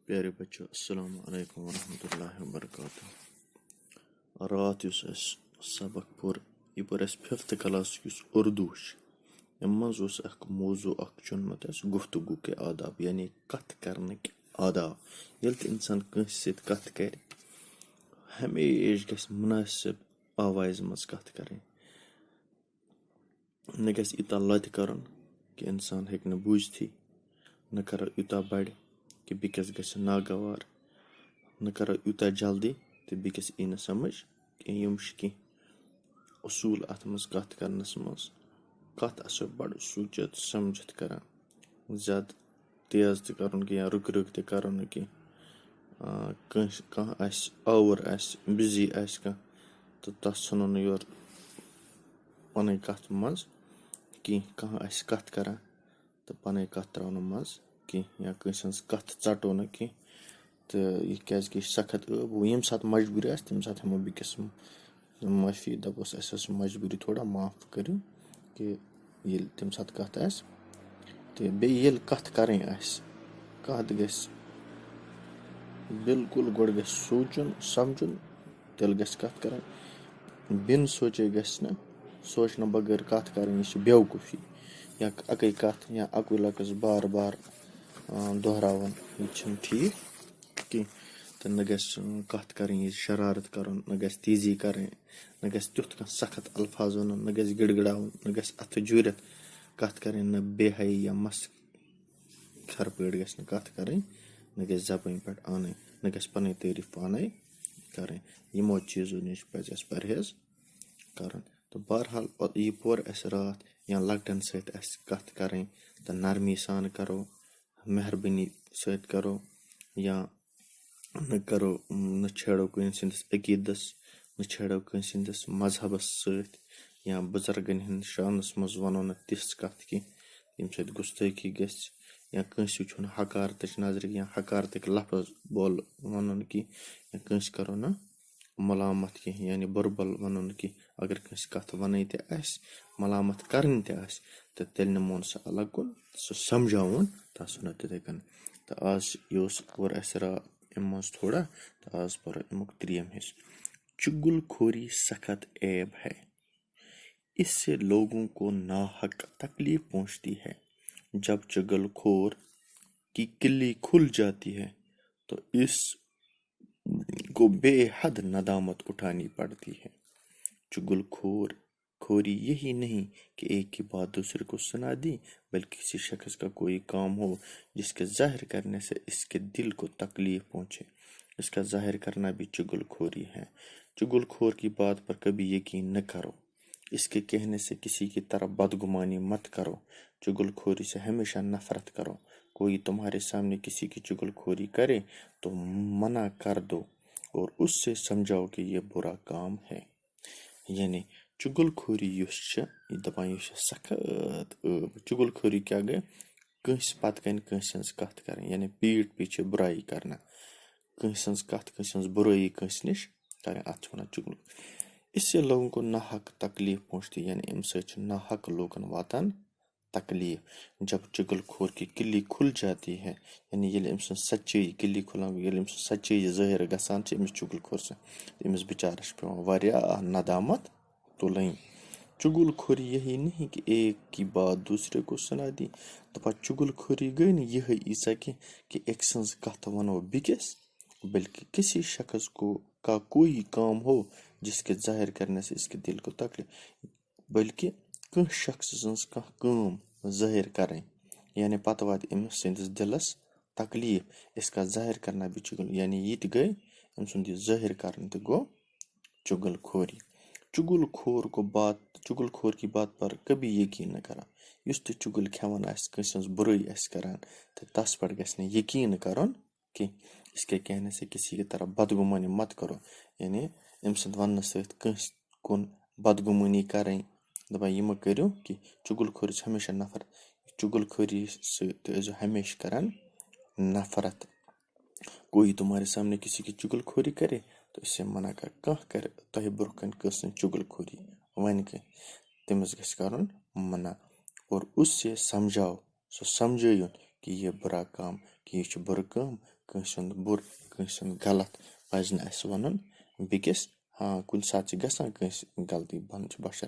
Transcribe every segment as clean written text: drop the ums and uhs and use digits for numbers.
प्यारे बच्चों, अस्सलाम वालेकुम वरहमतुल्लाहि वबरकातुहू। रात युस सबक पोर यह पोर 5th क्लास उर्दू मौजू चुनमुत गुफ्तगू के आदाब यानी कथ करने के आदाब। ये इंसान कंस सत कथ कर हमेश गस मुनासिब आवाज़ मज कथ करें, न गस यूता लद कर कि इंसान हेक न बूझती, न करो यूता बड़ कि बिकस गस नागवार, न करो यूता जल्दी तो बिकस यी न समझ कि यम कि उसूल अत मज कथ करनस मज कथ आसो बड़ सोचित समझित करान, ज्यादा तेज त करन कि या रुक रुक त करन कि कह आवर बिजी कह तो तस वन योर पन कथ मज कि कह कथ करान तो पन कथ त्रो मज कि या कंस कथ चटो न कि तो यह क्या सख्त यम सात मजबूरी तम सात हम बिकस माफी दपोस मजबूरी थोड़ा माफ करो कि ये तम सात कथ तो बे कथ करें कथ गस बिल्कुल गोड़ गस सोचुन समझुन तेल गस कथ करें, बिन सोचे गस न सोचना बगैर कथ करें यह बेवकूफ़ी या अकै कथ या अकुई लफ्ज बार बार दोहरावन यह ठीक कि तो न गस कथ करें यह शरारत कर, न गस तेजी करें, न गस तुथ कह सख्त अल्फाज वन, न गस गिड़गिड़ावन, न गस अथ जुरित कथ करें, न बेहई या मस खर पे गस न कथ करें, न गस जबान पे आन, न गस पन तारीफ पाने करें। यमो चीज़ों नश पज परहेज कर। तो बहरहाल यह पोर रात या लकटन सत कथ करें तो नरमी सान करो, मेहरबानी सत करो या न छेड़ो कन सिंदस अकीदस, न छेड़ो कन सिंदस मजहबस सत या बुजुर्गन हंद शानस मज वनो न तिस कथ कि यम सत गुस्ताखी गस या कंस वो हकारत नजर या हकारत लफ्ज बोल वन कि या कंस करो न मलामत कि यानी बुरबल वनो कि अगर कंस कथ वन मलामत करन तो तेल निमो सह अलग कुन सह समझावन तस वन तिथे कन। तो आज यह पोर रात मज थोड़ा तो आज पर अमुक 3 हिस्स। चुगलखोरी सख्त ऐब है, इससे लोगों को नाहक तकलीफ पहुंचती है। जब चुगलखोर की किल्ली खुल जाती है तो इसको बेहद नदामत उठानी पड़ती है। चुगलखोरी यही नहीं कि एक की बात दूसरे को सुना दी, बल्कि किसी शख्स का कोई काम हो जिसके जाहिर करने से इसके दिल को तकलीफ पहुंचे, इसका जाहिर करना भी चुगलखोरी है। चुगलखोर की बात पर कभी यकीन न करो, इसके कहने से किसी की तरफ बदगुमानी मत करो। चुगलखोरी से हमेशा नफरत करो। कोई तुम्हारे सामने किसी की चुगलखोरी करे तो मना कर दो और उससे समझाओ कि यह बुरा काम है। यानी चुगलखोरी दपान सख्त चुगलखोरी क्या गए कंस पत कन कंस कथ करें यानी पीठ पीछे बुराई करना, कंस कथ कंस बुराई कंस निश करें अत वन चुगल। इससे लोगों को नाहक तकलीफ पहुंचती यानी अम सत नाहक लोगन वातान तकलीफ। जब चुगलखोर की किल्ली खुल जाती है यानी ये सच्चाई किल्ली खुलान ये सच्चाई जाहिर गसान अमिस चुगलखोर से अमिस बिचारस पेवान वारियाह नदामत तुलन। चुगलखोरी यही नहीं कि एक की बात दूसरे को सुना दी, दपा चुगलखोरी गई न यह ईसा कि एक सज कथ वनो बिकिस, बल्कि किसी शख्स को का कोई काम हो जिसके जाहिर करने से इसके दिल को तकलीफ, बल्कि कह शख्स सज कह काम जाहिर करें यानी पत वात अमिस सिंदिस दिलस तकलीफ, इसका जाहिर करना भी चुगल यानी ये गई अम सुंद जाहिर करना तो गो चुगलखोरी। चुगलखोर की बात पर कभी यकीन न करा, युस तो चुगल खेवान कंस बुराई करान तो तस पर गस यकीन करन कि इसके कहने से किसी की तरफ बदगुमानी मत करो, यानी अम सद वन सत कंस कुन बदगुमानी करें दपा यह मह करो कि चुगलखोरी से हमेशा नफरत। चुगलखोरी से हमेशा करान नफरत। कोई तुम्हारे सामने किसी की चुगलखोरी करे तो इससे मना कर, कह कर तह ब्रोह कन कस चुगलखोरी वन के तमिस गस करन मना और उससे समझाओ सो समझायुन कि यह बुरा काम कि यह बुर काम, कٲnٛسہِ हुंद बुर, कٲnٛسہِ हुंद गलत पज़ नہٕ اَسہِ वَنُن بیٚکِس. ہاں کُنہِ ساتہٕ چھِ گژھان کٲنٛسہِ غلطی بنٛد چھِ بشر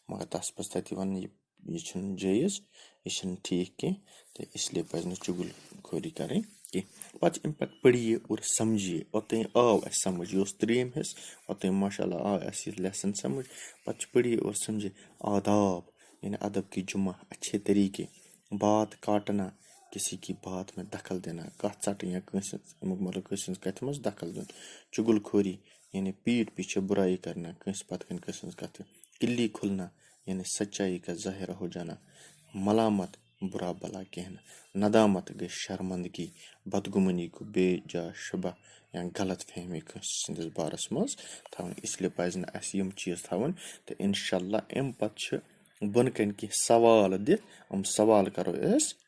مگر تَس پَزِ تَتہِ وَنُن یہِ چھُنہٕ جٲیِز, یہِ چھُنہٕ ٹھیٖک کینٛہہ تہٕ اِسلیے پَزِ نہٕ چُگل خوری کَرٕنۍ کینٛہہ. پَتہٕ چھِ اَمہِ پَتہٕ پٔڑھیے اور سَمجھیے. اوٚتانۍ آو اَسہِ سَمجھ, یہِ اوس 3یم حصہٕ, اوٚتانۍ ماشاء اللہ آو اَسہِ یہِ لیسن سَمجھ. پَتہٕ چھِ پٔڑھیے اور سَمجھے آداب یعنی ادب کی جمع اچھے طریقے, بات کاٹنا کسی کی بات میں دخل دینا, کَتھ ژَٹٕنۍ یا کٲنٛسہِ اَمیُک مطلب کٲنٛسہِ ہٕنٛز کَتھِ منٛز دخل دیُن. چُگل خوری یعنی پیٖٹھ پیچھے برائی کرنا, کٲنٛسہِ پتہٕ کَنۍ کٲنٛسہِ ہٕنٛز کَتھٕ. کِلی کھُلنا یعنی سچائی کا ظاہرہ ہو جانا. ملامت برا بلا کہنا. ندامت گٔے شرمندگی. بدگمنی گوٚو بے جا شُبہ یا غلط فہمی کٲنٛسہِ سٕنٛدِس بارس منٛز تھاوٕنۍ. اِسلیے پَزِ نہٕ اَسہِ یِم چیٖز تھاوٕنۍ تہٕ اِنشاء اللہ اَمہِ پتہٕ چھِ بۄنہٕ کَنۍ کینٛہہ سوال دِتھ, یِم سوال کرو أسۍ